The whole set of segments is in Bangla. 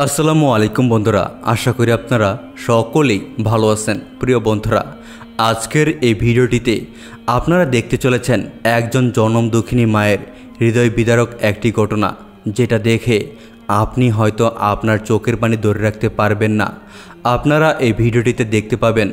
আসসালামু আলাইকুম বন্ধুরা, আশা করি আপনারা সকলেই ভালো আছেন। প্রিয় বন্ধুরা, আজকের এই ভিডিওটিতে আপনারা দেখতে চলেছেন একজন জনম দুঃখিনী মায়ের হৃদয় বিদারক একটি ঘটনা, যেটা দেখে আপনি হয়তো আপনার চোখের পানি ধরে রাখতে পারবেন না। আপনারা এই ভিডিওটিতে দেখতে পাবেন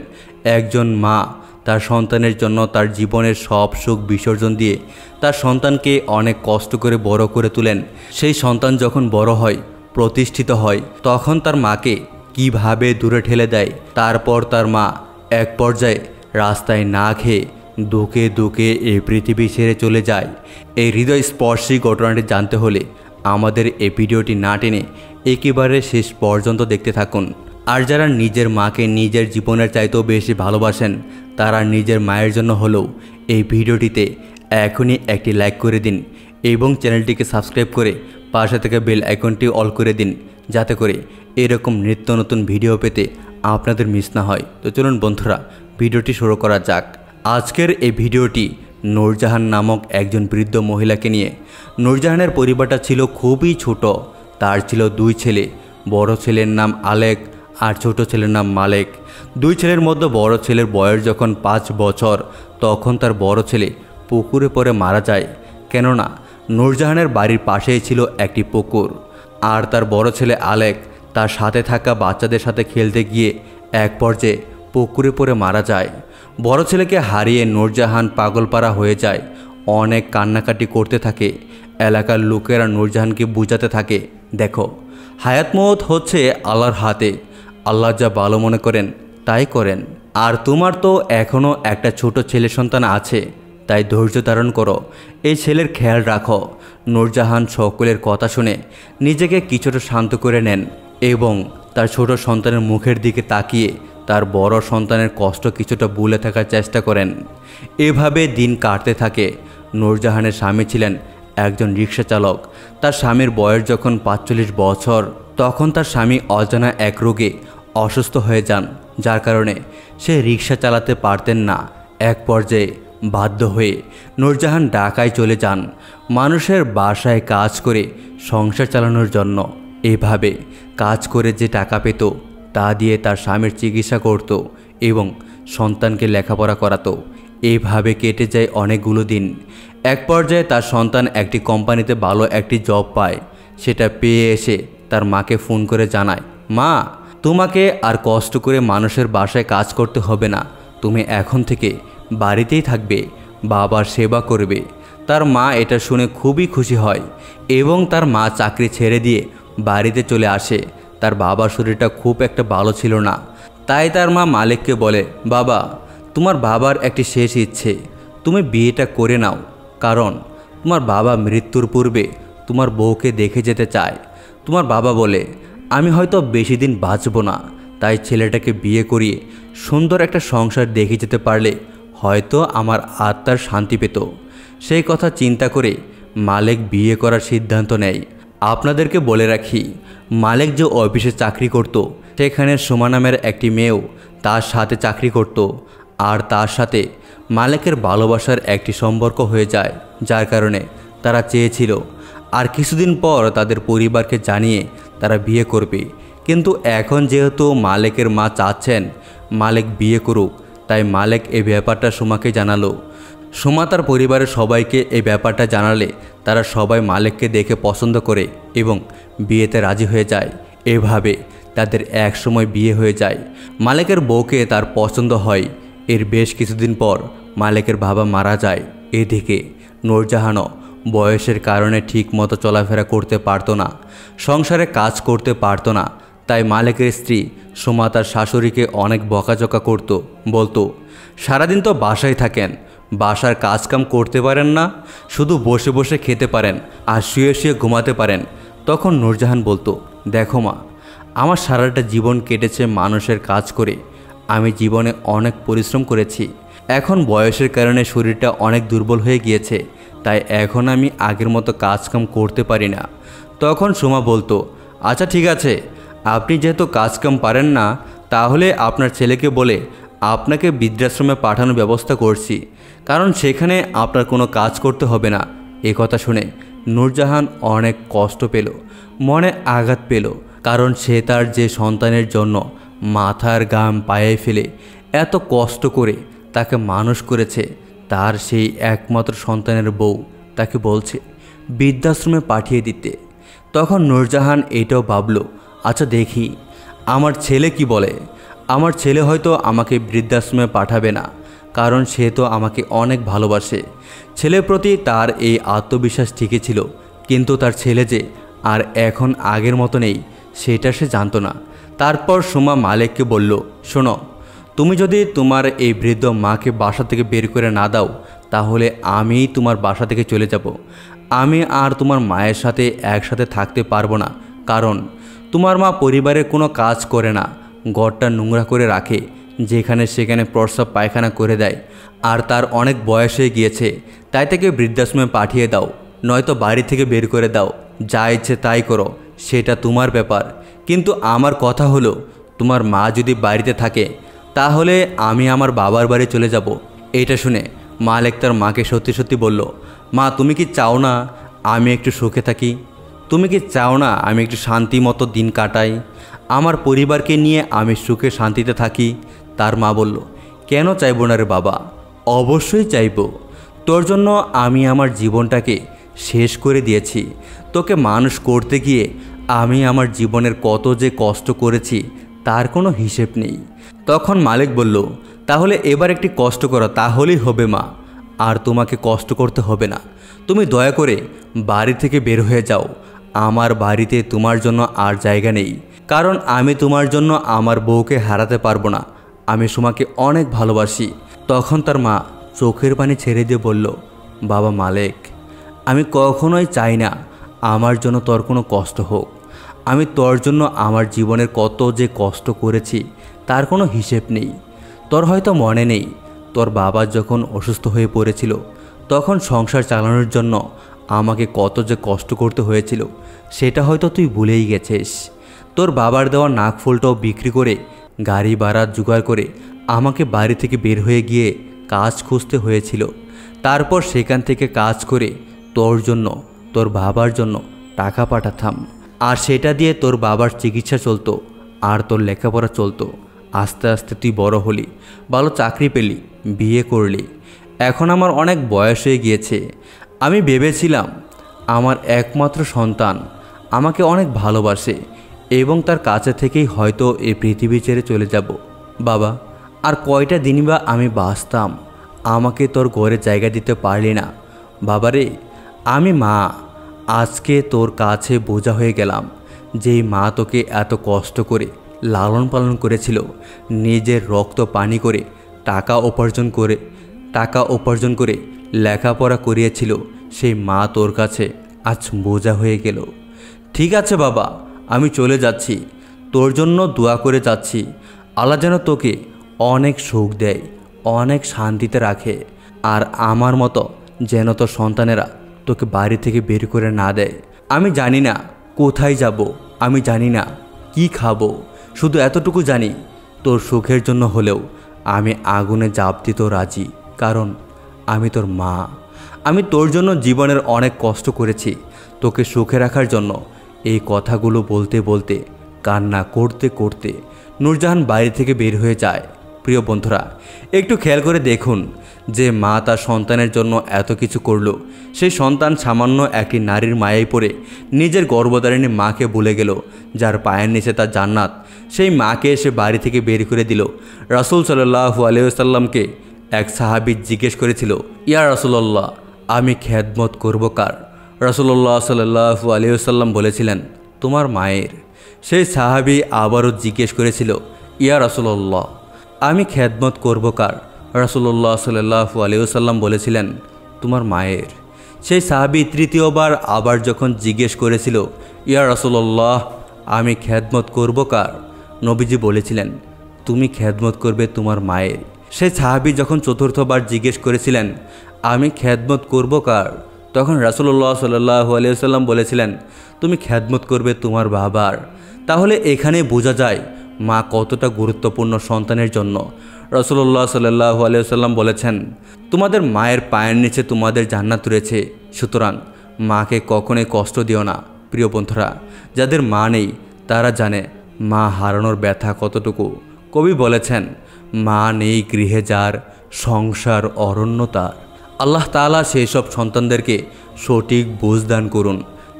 একজন মা তার সন্তানের জন্য তার জীবনের সব সুখ বিসর্জন দিয়ে তার সন্তানকে অনেক কষ্ট করে বড় করে তোলেন। সেই সন্তান যখন বড় হয়, প্রতিষ্ঠিত হয়, তখন তার মাকে কিভাবে দূরে ঠেলে দেয়। তারপর তার মা এক পর্যায়ে রাস্তায় না খেয়ে দুঃখে দুঃখে এই পৃথিবী ছেড়ে চলে যায়। এই হৃদয়স্পর্শী ঘটনাটি জানতে হলে আমাদের এই ভিডিওটি না টেনে একেবারে শেষ পর্যন্ত দেখতে থাকুন। আর যারা নিজের মাকে নিজের জীবনের চাইতেও বেশি ভালোবাসেন, তারা নিজের মায়ের জন্য হলেও এই ভিডিওটিতে এখনই একটি লাইক করে দিন এবং চ্যানেলটিকে সাবস্ক্রাইব করে পাশে থেকে বেল আইকনটি অল করে দিন, যাতে করে এরকম নিত্য নতুন ভিডিও পেতে আপনাদের মিস না হয়। তো চলুন বন্ধুরা, ভিডিওটি শুরু করা যাক। আজকের এই ভিডিওটি নূরজাহান নামক একজন বৃদ্ধ মহিলাকে নিয়ে। নূরজাহানের পরিবারটা ছিল খুবই ছোট। তার ছিল দুই ছেলে, বড় ছেলের নাম আলেক আর ছোট ছেলের নাম মালেক। দুই ছেলের মধ্যে বড় ছেলের বয়স যখন 5 বছর, তখন তার বড় ছেলে পুকুরে পড়ে মারা যায়। কেননা নূরজাহানের বাড়ির পাশেই ছিল একটি পুকুর। আর তার বড় ছেলে আলেক তার সাথে থাকা বাচ্চাদের সাথে খেলতে গিয়ে এক পর্যায়ে পুকুরে পড়ে মারা যায়। বড় ছেলেকে হারিয়ে নূরজাহান পাগলপাড়া হয়ে যায়, অনেক কান্নাকাটি করতে থাকে। এলাকার লোকেরা নূরজাহানকে বুঝাতে থাকে, দেখো, হায়াত মওত হচ্ছে আল্লাহর হাতে, আল্লাহ যা ভালো মনে করেন তাই করেন। আর তোমার তো এখনও একটা ছোট ছেলে সন্তান আছে, তাই ধৈর্য ধারণ করো, এই ছেলের খেয়াল রাখো। নূরজাহান সকলের কথা শুনে নিজেকে কিছুটা শান্ত করে নেন এবং তার ছোট সন্তানের মুখের দিকে তাকিয়ে তার বড় সন্তানের কষ্ট কিছুটা ভুলে থাকার চেষ্টা করেন। এভাবে দিন কাটতে থাকে। নূরজাহানের স্বামী ছিলেন একজন রিক্সা চালক। তার স্বামীর বয়স যখন 45 বছর, তখন তার স্বামী অজানা এক রোগে অসুস্থ হয়ে যান, যার কারণে সে রিক্সা চালাতে পারতেন না। এক পর্যায়ে বাধ্য হয়ে নূরজাহান ঢাকায় চলে যান মানুষের বাসায় কাজ করে সংসার চালানোর জন্য। এভাবে কাজ করে যে টাকা পেত তা দিয়ে তার স্বামীর চিকিৎসা করত এবং সন্তানকে লেখাপড়া করাতো। এইভাবে কেটে যায় অনেকগুলো দিন। এক পর্যায়ে তার সন্তান একটি কোম্পানিতে ভালো একটি জব পায়। সেটা পেয়ে এসে তার মাকে ফোন করে জানায়, মা, তোমাকে আর কষ্ট করে মানুষের বাসায় কাজ করতে হবে না, তুমি এখন থেকে বাড়িতেই থাকবে, বাবার সেবা করবে। তার মা এটা শুনে খুবই খুশি হয় এবং তার মা চাকরি ছেড়ে দিয়ে বাড়িতে চলে আসে। তার বাবার শরীরটা খুব একটা ভালো ছিল না, তাই তার মা মালিককে বলে, বাবা, তোমার বাবার একটি শেষ ইচ্ছে, তুমি বিয়েটা করে নাও, কারণ তোমার বাবা মৃত্যুর পূর্বে তোমার বউকে দেখে যেতে চায়। তোমার বাবা বলে, আমি হয়তো বেশি দিন বাঁচব না, তাই ছেলেটাকে বিয়ে করিয়ে সুন্দর একটা সংসার দেখে যেতে পারলে হয়তো আমার আত্মার শান্তি পেত। সেই কথা চিন্তা করে মালিক বিয়ে করার সিদ্ধান্ত নেয়। আপনাদেরকে বলে রাখি, মালিক যে অফিসে চাকরি করত, সেখানে সোমা নামের একটি মেয়েও তার সাথে চাকরি করত। আর তার সাথে মালিকের ভালোবাসার একটি সম্পর্ক হয়ে যায়, যার কারণে তারা চেয়েছিল আর কিছুদিন পর তাদের পরিবারকে জানিয়ে তারা বিয়ে করবে। কিন্তু এখন যেহেতু মালিকের মা চাচ্ছেন মালিক বিয়ে করুক, তাই মালিক এই ব্যাপারটা সোমাকে জানালো। সোমা তার পরিবারের সবাইকে এই ব্যাপারটা জানালে তারা সবাই মালিককে দেখে পছন্দ করে এবং বিয়েতে রাজি হয়ে যায়। এভাবে তাদের এক সময় বিয়ে হয়ে যায়। মালিকের বউকে তার পছন্দ হয়। এর বেশ কিছুদিন পর মালিকের বাবা মারা যায়। এদিকে নূরজাহানও বয়সের কারণে ঠিক মতো চলাফেরা করতে পারতো না, সংসারে কাজ করতে পারতো না। তাই মালিকের স্ত্রী সোমা তার শাশুড়িকে অনেক বকাঝকা করত, বলতো, সারাদিন তো বাসায় থাকেন, বাসার কাজকাম করতে পারেন না, শুধু বসে বসে খেতে পারেন আর শুয়ে শুয়ে ঘুমাতে পারেন। তখন নূরজাহান বলতো, দেখো মা, আমার সারাটা জীবন কেটেছে মানুষের কাজ করে, আমি জীবনে অনেক পরিশ্রম করেছি, এখন বয়সের কারণে শরীরটা অনেক দুর্বল হয়ে গিয়েছে, তাই এখন আমি আগের মতো কাজকাম করতে পারি না। তখন সোমা বলতো, আচ্ছা ঠিক আছে, আপনি যেহেতু কাজকাম পারেন না, তাহলে আপনার ছেলেকে বলে আপনাকে বৃদ্ধাশ্রমে পাঠানোর ব্যবস্থা করছি, কারণ সেখানে আপনার কোনো কাজ করতে হবে না। এ কথা শুনে নূরজাহান অনেক কষ্ট পেল, মনে আঘাত পেল। কারণ সে তার যে সন্তানের জন্য মাথার ঘাম পায়ে ফেলে এত কষ্ট করে তাকে মানুষ করেছে, তার সেই একমাত্র সন্তানের বউ তাকে বলছে বৃদ্ধাশ্রমে পাঠিয়ে দিতে। তখন নূরজাহান এটাও ভাবল, আচ্ছা দেখি আমার ছেলে কি বলে। আমার ছেলে হয়তো আমাকে বৃদ্ধাশ্রমে পাঠাবে না, কারণ সে তো আমাকে অনেক ভালোবাসে। ছেলের প্রতি তার এই আত্মবিশ্বাস ঠিকই ছিল, কিন্তু তার ছেলে যে আর এখন আগের মতো নেই সেটা সে জানতো না। তারপর সুমা মালেককে বলল, শোনো, তুমি যদি তোমার এই বৃদ্ধ মাকে বাসা থেকে বের করে না দাও তাহলে আমি তোমার বাসা থেকে চলে যাব। আমি আর তোমার মায়ের সাথে একসাথে থাকতে পারবো না, কারণ তোমার মা পরিবারের কোনো কাজ করে না, ঘরটা নোংরা করে রাখে, যেখানে সেখানে প্রস্রাব পায়খানা করে দেয়, আর তার অনেক বয়স হয়ে গিয়েছে। তাই তাকে বৃদ্ধাশ্রমে পাঠিয়ে দাও, নয়তো বাড়ি থেকে বের করে দাও। যা ইচ্ছে তাই করো, সেটা তোমার ব্যাপার। কিন্তু আমার কথা হলো, তোমার মা যদি বাড়িতে থাকে তাহলে আমি আমার বাবার বাড়ি চলে যাব। এটা শুনে মালেক তার মাকে সত্যি সত্যি বলল, মা তুমি কি চাও না আমি একটু সুখে থাকি? তুমি কি চাও না আমি একটু শান্তি মতো দিন কাটাই, আমার পরিবারকে নিয়ে আমি সুখে শান্তিতে থাকি? তার মা বলল, কেন চাইব না রে বাবা, অবশ্যই চাইব। তোর জন্য আমি আমার জীবনটাকে শেষ করে দিয়েছি। তোকে মানুষ করতে গিয়ে আমি আমার জীবনের কত যে কষ্ট করেছি তার কোনো হিসেব নেই। তখন মালিক বলল, তাহলে এবার একটি কষ্ট করো, তাহলেই হবে মা, আর তোমাকে কষ্ট করতে হবে না। তুমি দয়া করে বাড়ি থেকে বের হয়ে যাও। আমার বাড়িতে তোমার জন্য আর জায়গা নেই, কারণ আমি তোমার জন্য আমার বউকে হারাতে পারবো না। আমি সুমাকে অনেক ভালোবাসি। তখন তার মা চোখের পানি ছেড়ে দিয়ে বলল, বাবা মালেক, আমি কখনোই চাই না আমার জন্য তোর কোনো কষ্ট হোক। আমি তোর জন্য আমার জীবনের কত যে কষ্ট করেছি তার কোনো হিসেব নেই। তোর হয়তো মনে নেই, তোর বাবা যখন অসুস্থ হয়ে পড়েছিল তখন সংসার চালানোর জন্য আমাকে কত যে কষ্ট করতে হয়েছিল, সেটা হয়তো তুই ভুলেই গেছিস। তোর বাবার দেওয়া নাকফুলটাও বিক্রি করে গাড়ি ভাড়া জোগাড় করে আমাকে বাড়ি থেকে বের হয়ে গিয়ে কাজ খুঁজতে হয়েছিল। তারপর সেখান থেকে কাজ করে তোর জন্য, তোর বাবার জন্য টাকা পাঠাতাম, আর সেটা দিয়ে তোর বাবার চিকিৎসা চলতো আর তোর লেখাপড়া চলতো। আস্তে আস্তে তুই বড় হলি, ভালো চাকরি পেলি, বিয়ে করলি। এখন আমার অনেক বয়স হয়ে গিয়েছে। আমি ভেবেছিলাম আমার একমাত্র সন্তান আমাকে অনেক ভালোবাসে এবং তার কাছে থেকেই হয়তো এই পৃথিবী ছেড়ে চলে যাব। বাবা, আর কয়টা দিনই বা আমি বাঁচতাম, আমাকে তোর ঘরে জায়গা দিতে পারলি না। বাবারে, আমি মা আজকে তোর কাছে বোঝা হয়ে গেলাম। যেই মা তোকে এত কষ্ট করে লালন পালন করেছিল, নিজের রক্ত পানি করে টাকা উপার্জন করে লেখাপড়া করিয়েছিল, সেই মা তোর কাছে আজ বোঝা হয়ে গেল। ঠিক আছে বাবা, আমি চলে যাচ্ছি, তোর জন্য দোয়া করে যাচ্ছি। আল্লাহ যেন তোকে অনেক সুখ দেয়, অনেক শান্তিতে রাখে, আর আমার মতো যেন তোর সন্তানেরা তোকে বাড়ি থেকে বের করে না দেয়। আমি জানি না কোথায় যাব, আমি জানি না কি খাবো, শুধু এতটুকু জানি তোর সুখের জন্য হলেও আমি আগুনে ঝাঁপ দিতেও রাজি, কারণ আমি তোর মা। আমি তোর জন্য জীবনের অনেক কষ্ট করেছি, তোকে সুখে রাখার জন্য। এই কথাগুলো বলতে বলতে কান্না করতে করতে নূরজাহান বাড়ি থেকে বের হয়ে যায়। প্রিয় বন্ধুরা, একটু খেয়াল করে দেখুন যে মা তার সন্তানের জন্য এত কিছু করলো, সেই সন্তান সামান্য একটি নারীর মায়ায় পড়ে নিজের গর্ভধারিণী মাকে ভুলে গেল, যার পায়ের নিচে তার জান্নাত। সেই মাকে এসে বাড়ি থেকে বের করে দিল। রাসূল সাল্লাল্লাহু আলাইহি ওয়াসাল্লামকে এক সাহাবী জিজ্ঞেস করেছিল, ইয়া রাসূলুল্লাহ, আমি খেদমত করব কার? রাসূলুল্লাহ সাল্লাল্লাহু আলাইহি ওয়াসাল্লাম বলেছিলেন, তোমার মায়ের। সেই সাহাবী আবারও জিজ্ঞেস করেছিল, ইয়া রাসূলুল্লাহ, আমি খেদমত করব কার? রাসূলুল্লাহ সাল্লাল্লাহু আলাইহি ওয়াসাল্লাম বলেছিলেন, তোমার মায়ের। সেই সাহাবী তৃতীয়বার আবার যখন জিজ্ঞেস করেছিল, ইয়া রাসূলুল্লাহ, আমি খেদমত করব কার? নবীজি বলেছিলেন, তুমি খেদমত করবে তোমার মায়ের। সেই সাহাবী যখন চতুর্থবার জিজ্ঞেস করেছিলেন, আমি খেদমত করব কার? তখন রাসূলুল্লাহ সাল্লাল্লাহু আলাইহি ওয়াসাল্লাম বলেছিলেন, তুমি খেদমত করবে তোমার বাবার। তাহলে এখানে বোঝা যায় মা কতটা গুরুত্বপূর্ণ সন্তানের জন্য। রাসূলুল্লাহ সাল্লাল্লাহু আলাইহি ওয়াসাল্লাম বলেছেন, তোমাদের মায়ের পায়ের নিচে তোমাদের জান্নাত রয়েছে, সুতরাং মাকে কখনোই কষ্ট দিও না। প্রিয় বন্ধুরা, যাদের মা নেই তারা জানে মা হারানোর ব্যথা কতটুকু। কবি বলেছেন, মা নেই গৃহে যার, সংসার অরণ্য তার। আল্লাহ তাআলা সেই সব সন্তানদেরকে সঠিক বুঝ দান করুন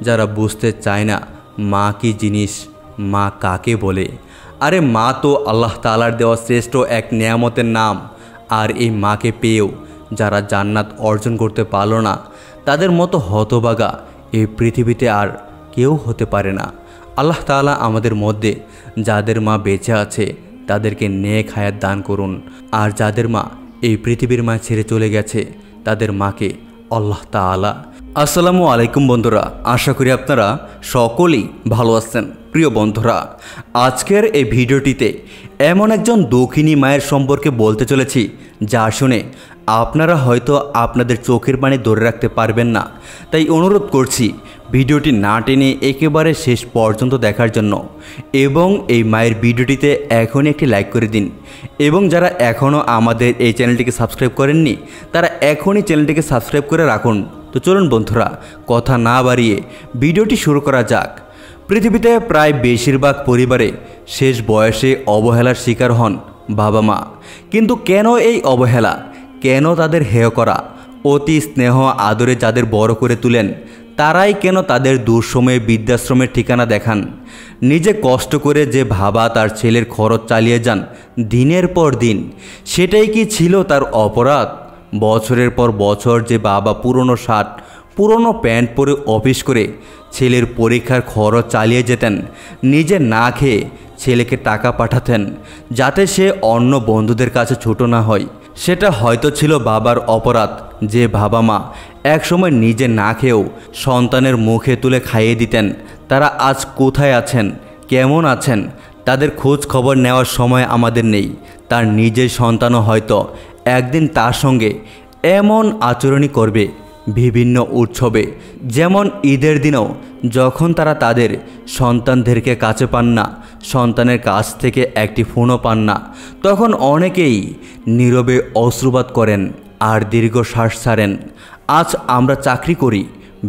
যারা বুঝতে চায় না মা কি জিনিস, মা কাকে বলে। আরে মা তো আল্লাহ তাআলার দেওয়া শ্রেষ্ঠ এক নেয়ামতের নাম। আর এই মাকে পেয়েও যারা জান্নাত অর্জন করতে পারল না, তাদের মতো হতভাগা এই পৃথিবীতে আর কেউ হতে পারে না। আল্লাহ তাআলা আমাদের মধ্যে যাদের মা বেঁচে আছে তাদেরকে নেক হায়াত দান করুন, আর যাদের মা এই পৃথিবীর মা ছেড়ে চলে গেছে তাদের মাকে আল্লাহ তাআলা। আসসালামু আলাইকুম বন্ধুরা, আশা করি আপনারা সকলেই ভালো আছেন। প্রিয় বন্ধুরা, আজকের এই ভিডিওটিতে এমন একজন দক্ষিণী মায়ের সম্পর্কে বলতে চলেছি যা শুনে আপনারা হয়তো আপনাদের চোখের পানি ধরে রাখতে পারবেন না। তাই অনুরোধ করছি ভিডিওটি না টেনে একেবারে শেষ পর্যন্ত দেখার জন্য, এবং এই মায়ের ভিডিওটিতে এখনই একটি লাইক করে দিন। এবং যারা এখনও আমাদের এই চ্যানেলটিকে সাবস্ক্রাইব করেননি তারা এখনই চ্যানেলটিকে সাবস্ক্রাইব করে রাখুন। তো চলুন বন্ধুরা, কথা না বাড়িয়ে ভিডিওটি শুরু করা যাক। পৃথিবীতে প্রায় বেশিরভাগ পরিবারে শেষ বয়সে অবহেলার শিকার হন বাবা মা। কিন্তু কেন এই অবহেলা, কেন তাদের হেয় করা? অতি স্নেহ আদরে যাদের বড় করে তুলেন তারাই কেন তাদের দুঃসময়ে বৃদ্ধাশ্রমের ঠিকানা দেখান? নিজে কষ্ট করে যে বাবা তার ছেলের খরচ চালিয়ে যান দিনের পর দিন, সেটাই কি ছিল তার অপরাধ? বছরের পর বছর যে বাবা পুরনো শার্ট পুরনো প্যান্ট পরে অফিস করে ছেলের পরীক্ষার খরচ চালিয়ে যেতেন, নিজে না খেয়ে ছেলেকে টাকা পাঠাতেন যাতে সে অন্য বন্ধুদের কাছে ছোট না হয়, সেটা হয়তো ছিল বাবার অপরাধ। যে বাবা মা একসময় নিজে না খেয়েও সন্তানের মুখে তুলে খাইয়ে দিতেন, তারা আজ কোথায় আছেন, কেমন আছেন, তাদের খোঁজ খবর নেওয়ার সময় আমাদের নেই। তার নিজের সন্তানও হয়তো একদিন তার সঙ্গে এমন আচরণই করবে। বিভিন্ন উৎসবে, যেমন ঈদের দিনেও যখন তারা তাদের সন্তানদেরকে কাছে পান না, সন্তানের কাছ থেকে একটি ফোনও পান না, তখন অনেকেই নীরবে অশ্রুপাত করেন আর দীর্ঘশ্বাস ছাড়েন। আজ আমরা চাকরি করি,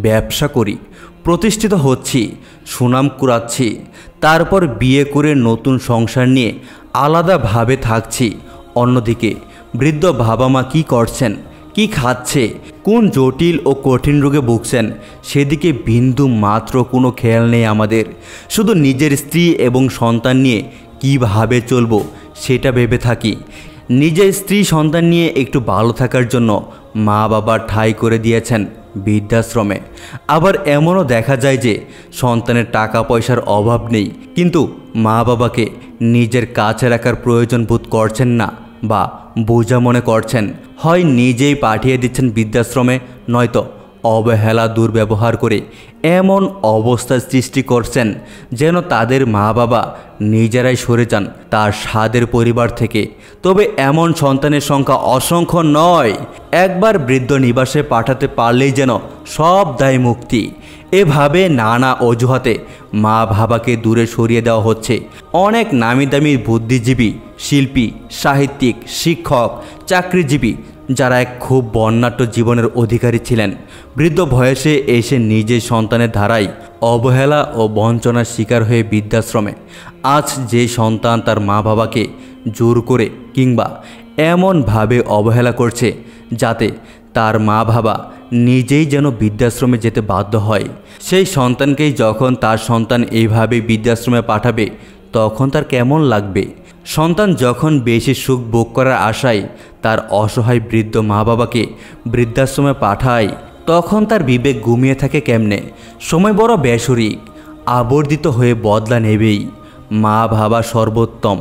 ব্যবসা করি, প্রতিষ্ঠিত হচ্ছি, সুনাম কুড়াচ্ছি, তারপর বিয়ে করে নতুন সংসার নিয়ে আলাদাভাবে থাকছি। অন্যদিকে বৃদ্ধ বাবা মা কী করছেন, কি খাচ্ছে, কোন জটিল ও কঠিন রোগে ভুগছেন, সেদিকে বিন্দু মাত্র কোনো খেয়াল নেই আমাদের। শুধু নিজের স্ত্রী এবং সন্তান নিয়ে কীভাবে চলবো সেটা ভেবে থাকি। নিজের স্ত্রী সন্তান নিয়ে একটু ভালো থাকার জন্য মা বাবা ঠাঁই করে দিয়েছেন বৃদ্ধাশ্রমে। আবার এমনও দেখা যায় যে সন্তানের টাকা পয়সার অভাব নেই, কিন্তু মা বাবাকে নিজের কাছে রাখার প্রয়োজন বোধ করছেন না বা বোঝা মনে করছেন। হয় নিজেই পাঠিয়ে দিচ্ছেন বৃদ্ধাশ্রমে, নয়তো অবহেলা দুর্ব্যবহার করে এমন অবস্থার সৃষ্টি করছেন যেন তাদের মা বাবা নিজেরাই সরে যান তার স্বাদের পরিবার থেকে। তবে এমন সন্তানের সংখ্যা অসংখ্য নয়। একবার বৃদ্ধ নিবাসে পাঠাতে পারলেই যেন সব দায় মুক্তি। এভাবে নানা অজুহাতে মা বাবাকে দূরে সরিয়ে দেওয়া হচ্ছে। অনেক নামি দামি বুদ্ধিজীবী, শিল্পী, সাহিত্যিক, শিক্ষক, চাকরিজীবী যারা এক খুব বর্ণাঢ্য জীবনের অধিকারী ছিলেন, বৃদ্ধ বয়সে এসে নিজের সন্তানের ধারায় অবহেলা ও বঞ্চনার শিকার হয়ে বৃদ্ধাশ্রমে। আজ যে সন্তান তার মা বাবাকে জোর করে কিংবা এমনভাবে অবহেলা করছে যাতে তার মা বাবা নিজেই যেন বৃদ্ধাশ্রমে যেতে বাধ্য হয়, সেই সন্তানকেই যখন তার সন্তান এইভাবে বৃদ্ধাশ্রমে পাঠাবে তখন তার কেমন লাগবে? সন্তান যখন বেশি সুখ ভোগ করার আশায় তার অসহায় বৃদ্ধ মা বাবাকে বৃদ্ধাশ্রমে পাঠায়, তখন তার বিবেক ঘুমিয়ে থাকে কেমনে? সময় বড় বেসুরিক, আবর্তিত হয়ে বদলা নেবেই। মা বাবা সর্বোত্তম,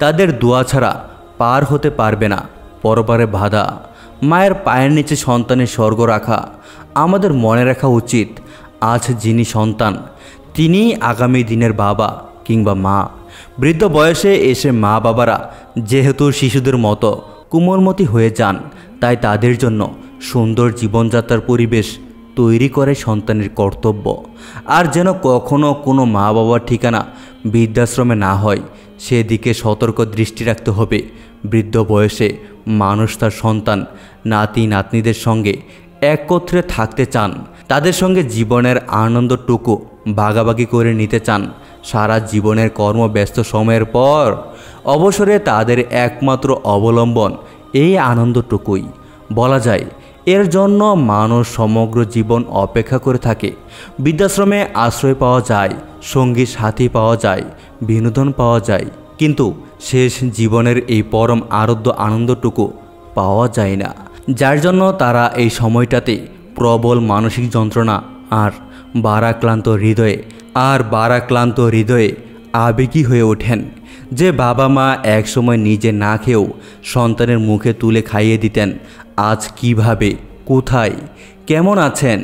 তাদের দোয়া ছাড়া পার হতে পারবে না পরপারে বাধা। মায়ের পায়ের নিচে সন্তানের স্বর্গ রাখা আমাদের মনে রাখা উচিত। আজ যিনি সন্তান তিনিই আগামী দিনের বাবা কিংবা মা। বৃদ্ধ বয়সে এসে মা বাবারা যেহেতু শিশুদের মতো কোমলমতি হয়ে যান, তাই তাদের জন্য সুন্দর জীবনযাত্রার পরিবেশ তৈরি করে সন্তানের কর্তব্য। আর যেন কখনো কোনো মা বাবার ঠিকানা বৃদ্ধাশ্রমে না হয় সেদিকে সতর্ক দৃষ্টি রাখতে হবে। বৃদ্ধ বয়সে মানুষ তার সন্তান নাতি নাতনিদের সঙ্গে একত্রে থাকতে চান, তাদের সঙ্গে জীবনের আনন্দটুকু ভাগাভাগি করে নিতে চান। সারা জীবনের কর্মব্যস্ত সময়ের পর অবসরে তাদের একমাত্র অবলম্বন এই আনন্দটুকুই। বলা যায় এর জন্য মানুষ সমগ্র জীবন অপেক্ষা করে থাকে। বৃদ্ধাশ্রমে আশ্রয় পাওয়া যায়, সঙ্গী সাথী পাওয়া যায়, বিনোদন পাওয়া যায়, কিন্তু শেষ জীবনের এই পরম আরাধ্য আনন্দটুকু পাওয়া যায় না, যার জন্য তারা এই সময়টাতে প্রবল মানসিক যন্ত্রণা আর বারাক্লান্ত হৃদয়ে আবেগী হয়ে ওঠেন। যে বাবা মা একসময় নিজে না খেয়েও সন্তানের মুখে তুলে খাইয়ে দিতেন, আজ কিভাবে, কোথায়, কেমন আছেন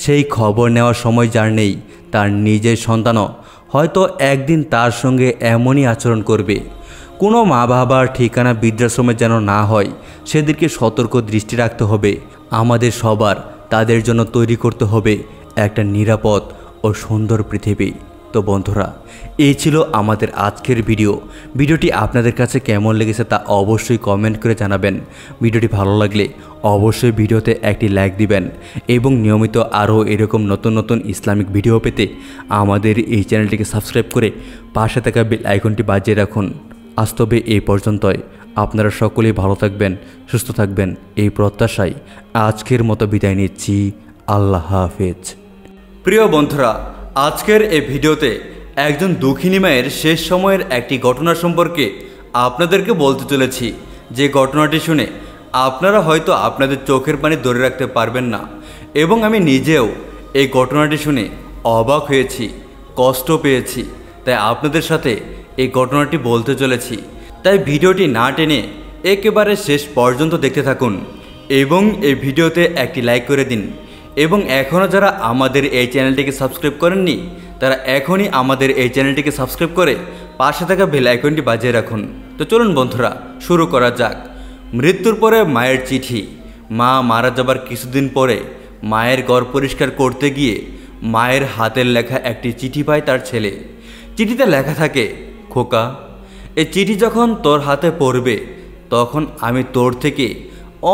সেই খবর নেওয়ার সময় যার নেই, তার নিজের সন্তানও হয়তো একদিন তার সঙ্গে এমনই আচরণ করবে। কোনো মা বাবার ঠিকানা বৃদ্ধাশ্রমে যেন না হয়, সেদিকে সতর্ক দৃষ্টি রাখতে হবে। আমাদের সবার তাদের জন্য তৈরি করতে হবে একটা নিরাপদ ও সুন্দর পৃথিবী। তো বন্ধুরা, এই ছিল আমাদের আজকের ভিডিওটি আপনাদের কাছে কেমন লেগেছে তা অবশ্যই কমেন্ট করে জানাবেন। ভিডিওটি ভালো লাগলে অবশ্যই ভিডিওতে একটি লাইক দিবেন এবং নিয়মিত আরও এরকম নতুন নতুন ইসলামিক ভিডিও পেতে আমাদের এই চ্যানেলটিকে সাবস্ক্রাইব করে পাশে থাকা বেল আইকনটি বাজিয়ে রাখুন। আজ তবে এই পর্যন্তই। আপনারা সকলেই ভালো থাকবেন, সুস্থ থাকবেন এই প্রত্যাশায় আজকের মতো বিদায় নিচ্ছি। আল্লাহ হাফেজ। প্রিয় বন্ধুরা, আজকের এই ভিডিওতে একজন দুঃখিনী মায়ের শেষ সময়ের একটি ঘটনা সম্পর্কে আপনাদেরকে বলতে চলেছি, যে ঘটনাটি শুনে আপনারা হয়তো আপনাদের চোখের পানি ধরে রাখতে পারবেন না, এবং আমি নিজেও এই ঘটনাটি শুনে অবাক হয়েছি, কষ্ট পেয়েছি, তাই আপনাদের সাথে এই ঘটনাটি বলতে চলেছি। তাই ভিডিওটি না টেনে একেবারে শেষ পর্যন্ত দেখতে থাকুন এবং এই ভিডিওতে একটি লাইক করে দিন, এবং এখনও যারা আমাদের এই চ্যানেলটিকে সাবস্ক্রাইব করেননি তারা এখনই আমাদের এই চ্যানেলটিকে সাবস্ক্রাইব করে পাশে থাকা বেল আইকনটি বাজিয়ে রাখুন। তো চলুন বন্ধুরা, শুরু করা যাক। মৃত্যুর পরে মায়ের চিঠি। মা মারা যাবার কিছুদিন পরে মায়ের ঘর পরিষ্কার করতে গিয়ে মায়ের হাতের লেখা একটি চিঠি পায় তার ছেলে। চিঠিতে লেখা থাকে, খোকা, এই চিঠি যখন তোর হাতে পড়বে তখন আমি তোর থেকে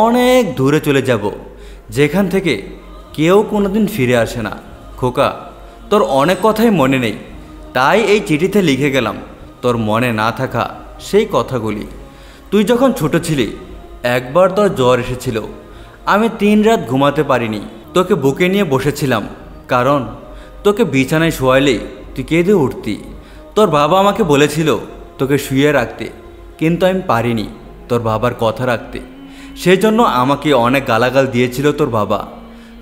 অনেক দূরে চলে যাব, যেখান থেকে কেউ কোনোদিন ফিরে আসে না। খোকা, তোর অনেক কথাই মনে নেই, তাই এই চিঠিতে লিখে গেলাম তোর মনে না থাকা সেই কথাগুলি। তুই যখন ছোট ছিলি একবার তোর জ্বর এসেছিল, আমি 3 রাত ঘুমাতে পারিনি, তোকে বুকে নিয়ে বসেছিলাম, কারণ তোকে বিছানায় শোয়ালেই তুই কেঁদে উঠতি। তোর বাবা আমাকে বলেছিল তোকে শুয়ে রাখতে, কিন্তু আমি পারিনি তোর বাবার কথা রাখতে, সেই জন্য আমাকে অনেক গালাগাল দিয়েছিল তোর বাবা।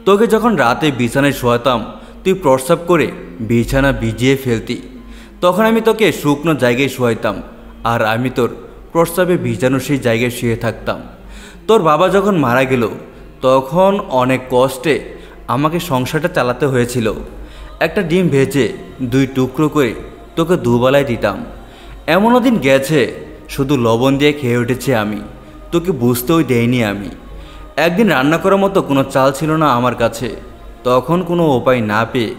তোকে যখন রাতে বিছানায় শোয়াতাম তুই প্রস্রাব করে বিছানা ভিজিয়ে ফেলতি, তখন আমি তোকে শুকনো জায়গায় শোয়াইতাম আর আমি তোর প্রস্রাবে ভিজানো সেই জায়গায় শুয়ে থাকতাম। তোর বাবা যখন মারা গেল তখন অনেক কষ্টে আমাকে সংসারটা চালাতে হয়েছিল। একটা ডিম ভেজে 2 টুকরো করে তোকে দুবেলায় দিতাম। এমনও দিন গেছে শুধু লবণ দিয়ে খেয়ে উঠেছি আমি, তোকে বুঝতেও দেয়নি আমি। একদিন রান্না করার মতো কোনো চাল ছিল না আমার কাছে, তখন কোনো উপায় না পেয়ে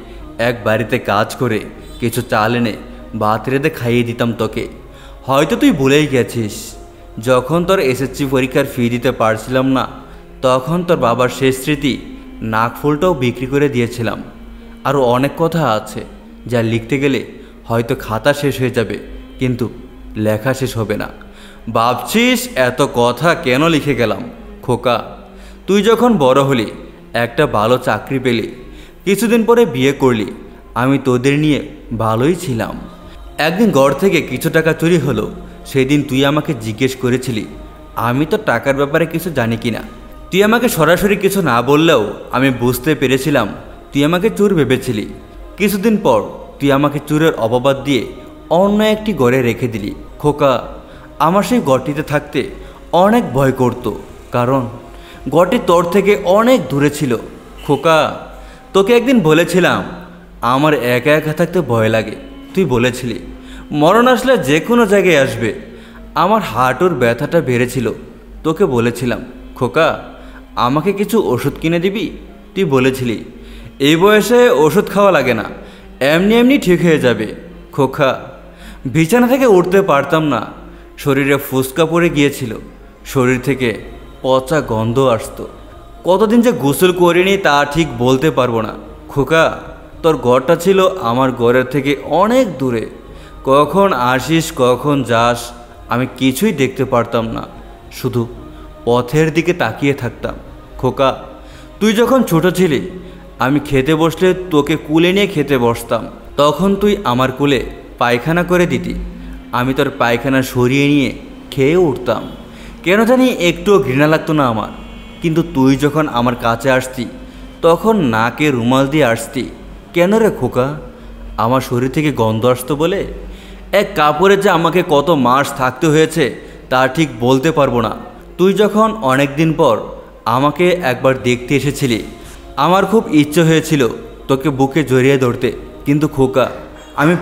এক বাড়িতে কাজ করে কিছু চাল এনে ভাত রেঁধে খাইয়ে দিতাম তোকে। হয়তো তুই ভুলেই গেছিস, যখন তোর এসএসসি পরীক্ষার ফি দিতে পারছিলাম না তখন তোর বাবার শেষ স্মৃতি নাকফুলটাও বিক্রি করে দিয়েছিলাম। আরও অনেক কথা আছে যা লিখতে গেলে হয়তো খাতা শেষ হয়ে যাবে, কিন্তু লেখা শেষ হবে না। ভাবছিস এত কথা কেন লিখে গেলাম? খোকা, তুই যখন বড় হলি, একটা ভালো চাকরি পেলি, কিছুদিন পরে বিয়ে করলি, আমি তোদের নিয়ে ভালোই ছিলাম। একদিন ঘর থেকে কিছু টাকা চুরি হলো, সেদিন তুই আমাকে জিজ্ঞেস করেছিলি আমি তো টাকার ব্যাপারে কিছু জানি কিনা। তুই আমাকে সরাসরি কিছু না বললেও আমি বুঝতে পেরেছিলাম তুই আমাকে চোর ভেবেছিলি। কিছুদিন পর তুই আমাকে চোরের অপবাদ দিয়ে অন্য একটি ঘরে রেখে দিলি। খোকা, আমার সেই ঘরটিতে থাকতে অনেক ভয় করত, কারণ ঘরটি তোর থেকে অনেক দূরে ছিল। খোকা, তোকে একদিন বলেছিলাম আমার একা একা থাকতে ভয় লাগে, তুই বলেছিলি মরণ আসলে যে কোনো জায়গায় আসবে। আমার হাঁটুর ব্যথাটা বেড়েছিল, তোকে বলেছিলাম খোকা আমাকে কিছু ওষুধ কিনে দিবি, তুই বলেছিলি এই বয়সে ওষুধ খাওয়া লাগে না, এমনি এমনি ঠিক হয়ে যাবে। খোকা, বিছানা থেকে উঠতে পারতাম না, শরীরে ফুসকা পড়ে গিয়েছিল, শরীর থেকে পচা গন্ধ আসতো। কতদিন যে গোসল করিনি তা ঠিক বলতে পারবো না। খোকা, তোর ঘরটা ছিল আমার ঘরের থেকে অনেক দূরে। কখন আসিস কখন যাস আমি কিছুই দেখতে পারতাম না, শুধু পথের দিকে তাকিয়ে থাকতাম। খোকা, তুই যখন ছোট ছিলি আমি খেতে বসলে তোকে কুলে নিয়ে খেতে বসতাম। তখন তুই আমার কুলে পায়খানা করে দিতি, আমি তোর পায়খানা সরিয়ে নিয়ে খেয়ে উঠতাম। কেন জানি একটুও ঘৃণা লাগতো না আমার। কিন্তু তুই যখন আমার কাছে আসতি তখন নাকে রুমাল দিয়ে আসতি। কেন রে খোকা? আমার শরীর থেকে গন্ধ আসতো বলে? এক কাপড়ে যে আমাকে কত মাস থাকতে হয়েছে তা ঠিক বলতে পারবো না। তুই যখন অনেক দিন পর আমাকে একবার দেখতে এসেছিলি আমার খুব ইচ্ছে হয়েছিল তোকে বুকে জড়িয়ে ধরতে, কিন্তু খোকা আমি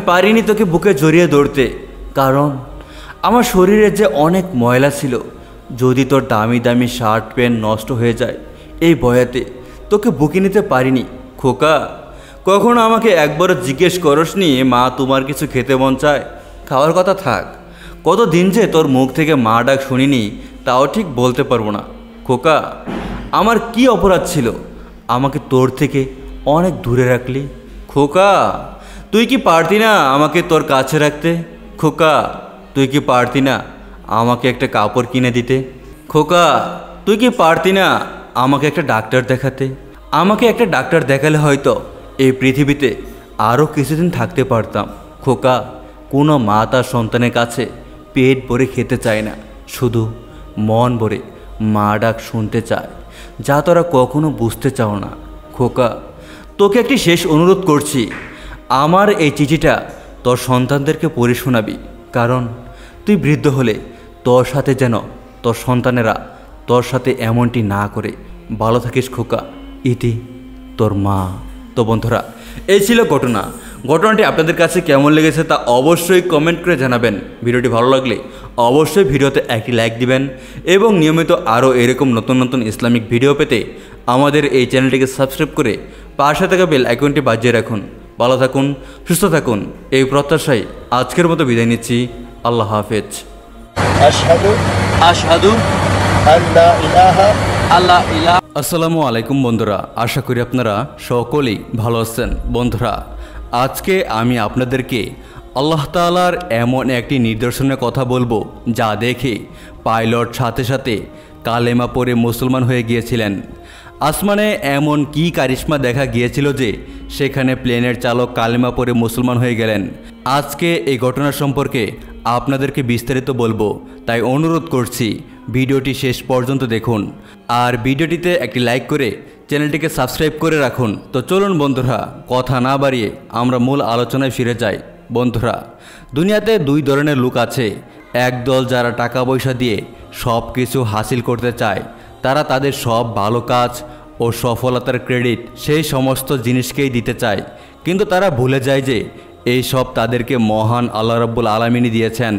পারিনি তোকে বুকে জড়িয়ে ধরতে, কারণ আমার শরীরে যে অনেক ময়লা ছিল। যদি তোর দামি দামি শার্ট প্যান্ট নষ্ট হয়ে যায় এই ভয়েতে তোকে বুকে নিতে পারিনি। খোকা, কখনো আমাকে একবারও জিজ্ঞেস করসনি মা তোমার কিছু খেতে মন চায়? খাওয়ার কথা থাক, কতদিন যে তোর মুখ থেকে মা ডাক শুনিনি তাও ঠিক বলতে পারবো না। খোকা, আমার কি অপরাধ ছিল আমাকে তোর থেকে অনেক দূরে রাখলি? খোকা, তুই কি পারতি না আমাকে তোর কাছে রাখতে? খোকা, তুই কি পারতি না আমাকে একটা কাপড় কিনে দিতে? খোকা, তুই কি পারতি না আমাকে একটা ডাক্তার দেখাতে? আমাকে একটা ডাক্তার দেখালে হয়তো এই পৃথিবীতে আরও কিছুদিন থাকতে পারতাম। খোকা, কোনো মা তার সন্তানের কাছে পেট ভরে খেতে চায় না, শুধু মন ভরে মা ডাক শুনতে চায়, যা তোরা কখনো বুঝতে চাও না। খোকা, তোকে একটি শেষ অনুরোধ করছি, আমার এই চিঠিটা তোর সন্তানদেরকে পড়ে শোনাবি, কারণ তুই বৃদ্ধ হলে তোর সাথে যেন তোর সন্তানেরা তোর সাথে এমনটি না করে। ভালো থাকিস খোকা, ইতি তোর মা। তো বন্ধুরা, এই ছিল ঘটনাটি আপনাদের কাছে কেমন লেগেছে তা অবশ্যই কমেন্ট করে জানাবেন। ভিডিওটি ভালো লাগলে অবশ্যই ভিডিওতে একটি লাইক দিবেন এবং নিয়মিত আরও এরকম নতুন নতুন ইসলামিক ভিডিও পেতে আমাদের এই চ্যানেলটিকে সাবস্ক্রাইব করে পাশে থাকা বেল আইকনটি বাজিয়ে রাখুন। ভালো থাকুন, সুস্থ থাকুন, এই প্রত্যাশায় আজকের মতো বিদায় নিচ্ছি। আল্লাহ হাফেজ। আসসালামু আলাইকুম বন্ধুরা, আশা করি আপনারা সকলেই ভালো আছেন। বন্ধুরা, আজকে আমি আপনাদেরকে আল্লাহ তাআলার এমন একটি নিদর্শনের কথা বলবো যা দেখে পাইলট সাথে সাথে কালেমা পড়ে মুসলমান হয়ে গিয়েছিলেন। আসমানে এমন কি কারিশমা দেখা গিয়েছিল যে সেখানে প্লেনের চালক কালেমা পড়ে মুসলমান হয়ে গেলেন। আজকে এই ঘটনা সম্পর্কে আপনাদেরকে বিস্তারিত বলবো, তাই অনুরোধ করছি ভিডিওটি শেষ পর্যন্ত দেখুন আর ভিডিওটিতে একটি লাইক করে চ্যানেলটিকে সাবস্ক্রাইব করে রাখুন। তো চলুন বন্ধুরা, কথা না বাড়িয়ে আমরা মূল আলোচনায় ফিরে যাই। বন্ধুরা, দুনিয়াতে দুই ধরনের লোক আছে। একদল যারা টাকা পয়সা দিয়ে সব কিছু হাসিল করতে চায়, তারা তাদের সব ভালো কাজ ও সফলতার ক্রেডিট সেই সমস্ত জিনিসকেই দিতে চায়, কিন্তু তারা ভুলে যায় যে এই সব তাদেরকে মহান আল্লাহ রাব্বুল আলামিনই দিয়েছেন।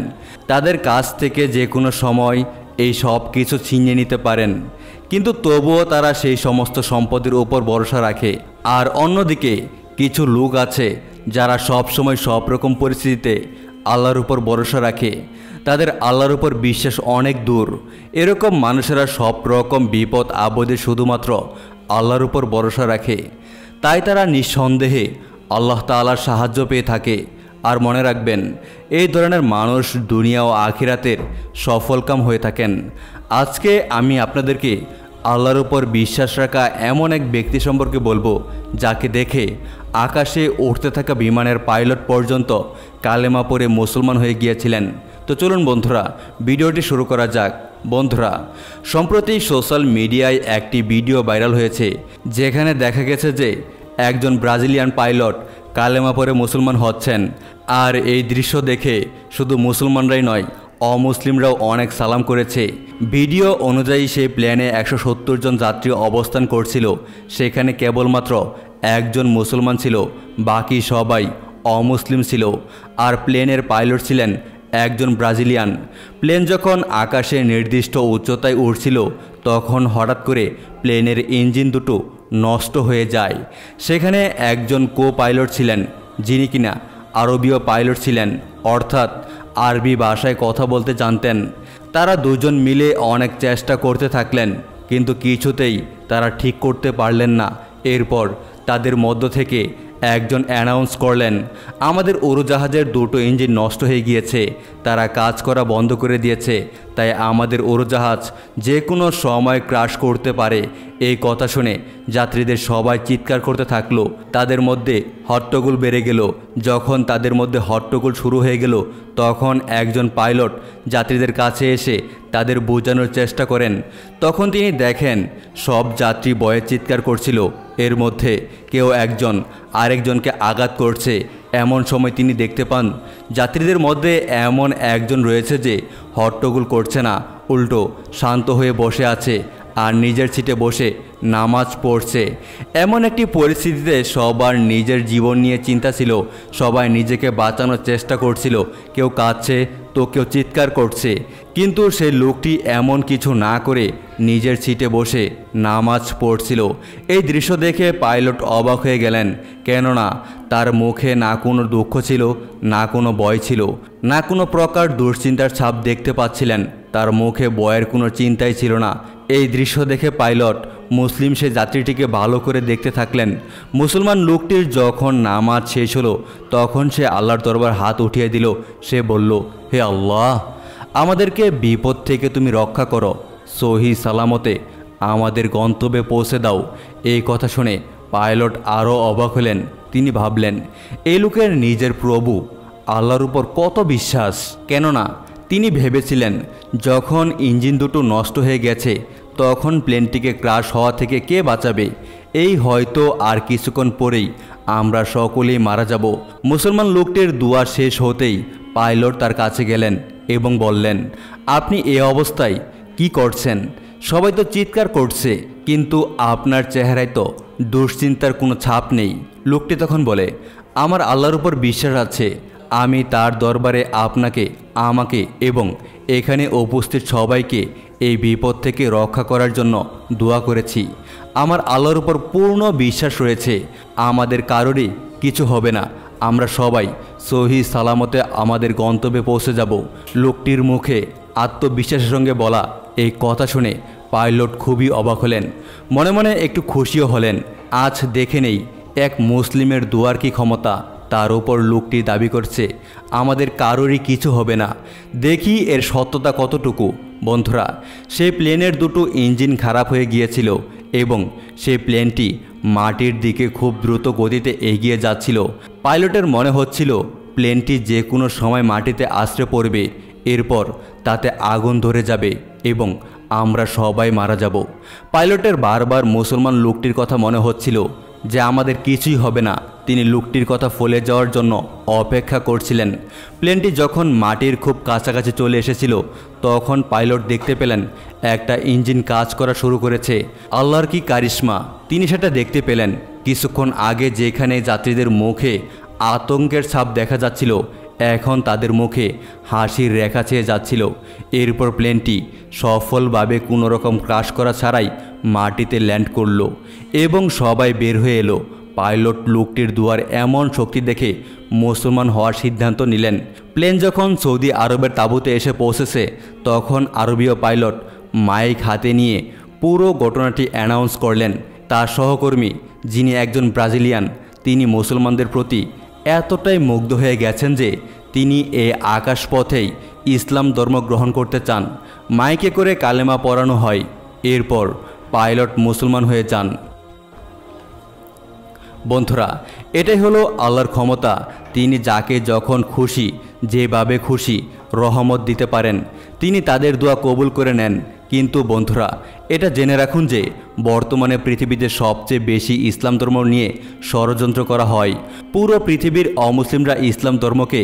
তাদের কাছ থেকে যে কোনো সময় এই সব কিছু ছিনিয়ে নিতে পারেন, কিন্তু তবুও তারা সেই সমস্ত সম্পদের উপর ভরসা রাখে। আর অন্যদিকে কিছু লোক আছে যারা সব সময় সব রকম পরিস্থিতিতে আল্লাহর উপর ভরসা রাখে, তাদের আল্লাহর উপর বিশ্বাস অনেক দূর। এরকম মানুষেরা সব রকম বিপদ আপদে শুধুমাত্র আল্লাহর উপর ভরসা রাখে, তাই তারা নিঃসন্দেহে আল্লাহ তাআলার সাহায্য পেয়ে থাকে। আর মনে রাখবেন, এই ধরনের মানুষ দুনিয়া ও আখিরাতের সফলকাম হয়ে থাকেন। আজকে আমি আপনাদেরকে আল্লাহর উপর বিশ্বাস রাখা এমন এক ব্যক্তি সম্পর্কে বলবো যাকে দেখে আকাশে উঠতে থাকা বিমানের পাইলট পর্যন্ত কালেমা পড়ে মুসলমান হয়ে গিয়েছিলেন। তো চলুন বন্ধুরা, ভিডিওটি শুরু করা যাক। বন্ধুরা, সম্প্রতি সোশ্যাল মিডিয়ায় একটি ভিডিও ভাইরাল হয়েছে যেখানে দেখা গেছে যে একজন ব্রাজিলিয়ান পাইলট কালেমা পড়ে মুসলমান হচ্ছেন। আর এই দৃশ্য দেখে শুধু মুসলমানরাই নয়, অমুসলিমরাও অনেক সালাম করেছে। ভিডিও অনুযায়ী সেই প্লেনে 170 জন যাত্রী অবস্থান করছিল, সেখানে কেবলমাত্র একজন মুসলমান ছিল, বাকি সবাই অমুসলিম ছিল। আর প্লেনের পাইলট ছিলেন একজন ব্রাজিলিয়ান। প্লেন যখন আকাশে নির্দিষ্ট উচ্চতায় উঠছিল তখন হঠাৎ করে প্লেনের ইঞ্জিন দুটো নষ্ট হয়ে যায়। সেখানে একজন কো পাইলট ছিলেন যিনি কিনা আরবীয় পাইলট ছিলেন, অর্থাৎ আরবি ভাষায় কথা বলতে জানতেন। তারা দুজন মিলে অনেক চেষ্টা করতে থাকলেন, কিন্তু কিছুতেই তারা ঠিক করতে পারলেন না। এরপর তাদের মধ্য থেকে একজন অ্যানাউন্স করলেন, আমাদের উড়োজাহাজের দুটো ইঞ্জিন নষ্ট হয়ে গিয়েছে, তারা কাজ করা বন্ধ করে দিয়েছে, তাই আমাদের উড়োজাহাজ যে কোনো সময় ক্র্যাশ করতে পারে। এই কথা শুনে যাত্রীদের সবাই চিৎকার করতে থাকলো। তাদের মধ্যে হট্টগোল বেড়ে গেল। যখন তাদের মধ্যে হট্টগোল শুরু হয়ে গেল তখন একজন পাইলট যাত্রীদের কাছে এসে তাদের বোঝানোর চেষ্টা করেন। তখন তিনি দেখেন সব যাত্রী ভয়ে চিৎকার করছিল, এর মধ্যে কেউ একজন আরেকজনকে আঘাত করছে। এমন সময় তিনি দেখতে পান যাত্রীদের মধ্যে এমন একজন রয়েছে যে হট্টগোল করছে না, উল্টো শান্ত হয়ে বসে আছে আর নিজের সিটে বসে নামাজ পড়ছে। এমন একটি পরিস্থিতিতে সবার নিজের জীবন নিয়ে চিন্তা ছিল, সবাই নিজেকে বাঁচানোর চেষ্টা করছিল, কেউ কাঁদছে তো কেউ চিৎকার করছে। কিন্তু সেই লোকটি এমন কিছু না করে নিজের সিটে বসে নামাজ পড়ছিল। এই দৃশ্য দেখে পাইলট অবাক হয়ে গেলেন, কেননা তার মুখে না কোনো দুঃখ ছিল, না কোনো ভয় ছিল, না কোনো প্রকার দুশ্চিন্তার ছাপ দেখতে পাচ্ছিলেন। তার মুখে ভয়ের কোনো চিন্তাই ছিল না। এই দৃশ্য দেখে পাইলট মুসলিম সে যাত্রীটিকে ভালো করে দেখতে থাকলেন। মুসলমান লোকটির যখন নামাজ শেষ হলো তখন সে আল্লাহর দরবার হাত উঠিয়ে দিল। সে বলল, হে আল্লাহ, আমাদেরকে বিপদ থেকে তুমি রক্ষা করো, সহি সালামতে আমাদের গন্তব্যে পৌঁছে দাও। এই কথা শুনে পাইলট আরও অবাক হলেন। তিনি ভাবলেন, এই লোকের নিজের প্রভু আল্লাহর উপর কত বিশ্বাস। কেননা তিনি ভেবেছিলেন যখন ইঞ্জিন দুটো নষ্ট হয়ে গেছে তখন প্লেনটিকে ক্র্যাশ হওয়া থেকে কে বাঁচাবে। এই হয়তো আর কিছুক্ষণ পরেই আমরা সকলেই মারা যাব। মুসলমান লোকটির দোয়া শেষ হতেই পাইলট তার কাছে গেলেন এবং বললেন, আপনি এ অবস্থায় কি করছেন? সবাই তো চিৎকার করছে, কিন্তু আপনার চেহারায় তো দুশ্চিন্তার কোনো ছাপ নেই। লোকটি তখন বলে, আমার আল্লাহর উপর বিশ্বাস আছে, আমি তার দরবারে আপনাকে, আমাকে এবং এখানে উপস্থিত সবাইকে এই বিপদ থেকে রক্ষা করার জন্য দোয়া করেছি। আমার আল্লাহর উপর পূর্ণ বিশ্বাস রয়েছে, আমাদের কারোরই কিছু হবে না, আমরা সবাই সহি সালামতে আমাদের গন্তব্যে পৌঁছে যাব। লোকটির মুখে আত্মবিশ্বাসের সঙ্গে বলা এই কথা শুনে পাইলট খুবই অবাক হলেন, মনে মনে একটু খুশিও হলেন। আজ দেখে নেই এক মুসলিমের দোয়ার কি ক্ষমতা। তার উপর লোকটি দাবি করছে আমাদের কারোরই কিছু হবে না। দেখি এর সত্যতা কতটুকু। বন্ধুরা, সেই প্লেনের দুটো ইঞ্জিন খারাপ হয়ে গিয়েছিল এবং সেই প্লেনটি মাটির দিকে খুব দ্রুত গতিতে এগিয়ে যাচ্ছিল। পাইলটের মনে হচ্ছিল প্লেনটি যে কোনো সময় মাটিতে আছড়ে পড়বে, এরপর তাতে আগুন ধরে যাবে এবং আমরা সবাই মারা যাব। পাইলটের বারবার মুসলমান লোকটির কথা মনে হচ্ছিল যে আমাদের কিছুই হবে না। তিনি লোকটির কথা ফলে যাওয়ার জন্য অপেক্ষা করছিলেন। প্লেনটি যখন মাটির খুব কাছাকাছি চলে এসেছিল তখন পাইলট দেখতে পেলেন একটা ইঞ্জিন কাজ করা শুরু করেছে। আল্লাহর কি কারিশমা, তিনি সেটা দেখতে পেলেন। কিছুক্ষণ আগে যেখানে যাত্রীদের মুখে আতঙ্কের ছাপ দেখা যাচ্ছিল, এখন তাদের মুখে হাসির রেখা চেয়ে যাচ্ছিল। এরপর প্লেনটি সফলভাবে কোনো রকম ক্র্যাশ করা ছাড়াই মাটিতে ল্যান্ড করল এবং সবাই বের হয়ে এলো। পাইলট লোকটির দুয়ার এমন শক্তি দেখে মুসলমান হওয়ার সিদ্ধান্ত নিলেন। প্লেন যখন সৌদি আরবের তাঁবুতে এসে পৌঁছেছে তখন আরবীয় পাইলট মাইক হাতে নিয়ে পুরো ঘটনাটি অ্যানাউন্স করলেন। তার সহকর্মী, যিনি একজন ব্রাজিলিয়ান, তিনি মুসলমানদের প্রতি এতটাই মুগ্ধ হয়ে গেছেন যে তিনি এই আকাশপথেই ইসলাম ধর্ম গ্রহণ করতে চান। মাইকে করে কালেমা পড়ানো হয়। এরপর পাইলট মুসলমান হয়ে যান। বন্ধুরা, এটাই হলো আল্লাহর ক্ষমতা। তিনি যাকে যখন খুশি, যেভাবে খুশি রহমত দিতে পারেন। তিনি তাদের দোয়া কবুল করে নেন। কিন্তু বন্ধুরা, এটা জেনে রাখুন যে বর্তমানে পৃথিবীতে সবচেয়ে বেশি ইসলাম ধর্ম নিয়ে ষড়যন্ত্র করা হয়। পুরো পৃথিবীর অমুসলিমরা ইসলাম ধর্মকে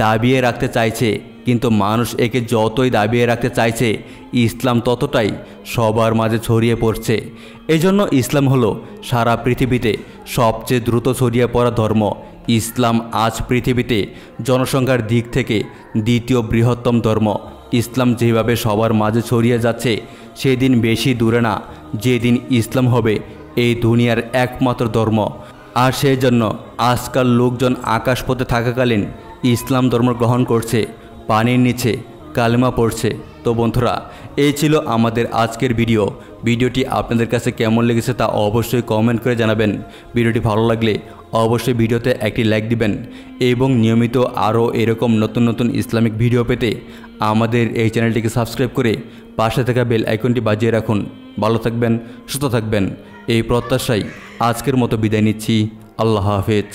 দাবিয়ে রাখতে চাইছে, কিন্তু মানুষ একে যতই দাবিয়ে রাখতে চাইছে ইসলাম ততটাই সবার মাঝে ছড়িয়ে পড়ছে। এজন্য ইসলাম হলো সারা পৃথিবীতে সবচেয়ে দ্রুত ছড়িয়ে পড়া ধর্ম। ইসলাম আজ পৃথিবীতে জনসংখ্যার দিক থেকে দ্বিতীয় বৃহত্তম ধর্ম। ইসলাম যেভাবে সবার মাঝে ছড়িয়ে যাচ্ছে সেদিন বেশি দূরে না যেদিন ইসলাম হবে এই দুনিয়ার একমাত্র ধর্ম। আর সেই জন্য আজকাল লোকজন আকাশপথে থাকাকালীন ইসলাম ধর্ম গ্রহণ করছে, পানির নিচে কালেমা পড়ছে। তো বন্ধুরা, এই ছিল আমাদের আজকের ভিডিও। ভিডিওটি আপনাদের কাছে কেমন লেগেছে তা অবশ্যই কমেন্ট করে জানাবেন। ভিডিওটি ভালো লাগলে অবশ্যই ভিডিওতে একটি লাইক দিবেন এবং নিয়মিত আরও এরকম নতুন নতুন ইসলামিক ভিডিও পেতে আমাদের এই চ্যানেলটিকে সাবস্ক্রাইব করে পাশে থাকা বেল আইকনটি বাজিয়ে রাখুন। ভালো থাকবেন, সুস্থ থাকবেন এই প্রত্যাশায় আজকের মতো বিদায় নিচ্ছি। আল্লাহ হাফেজ।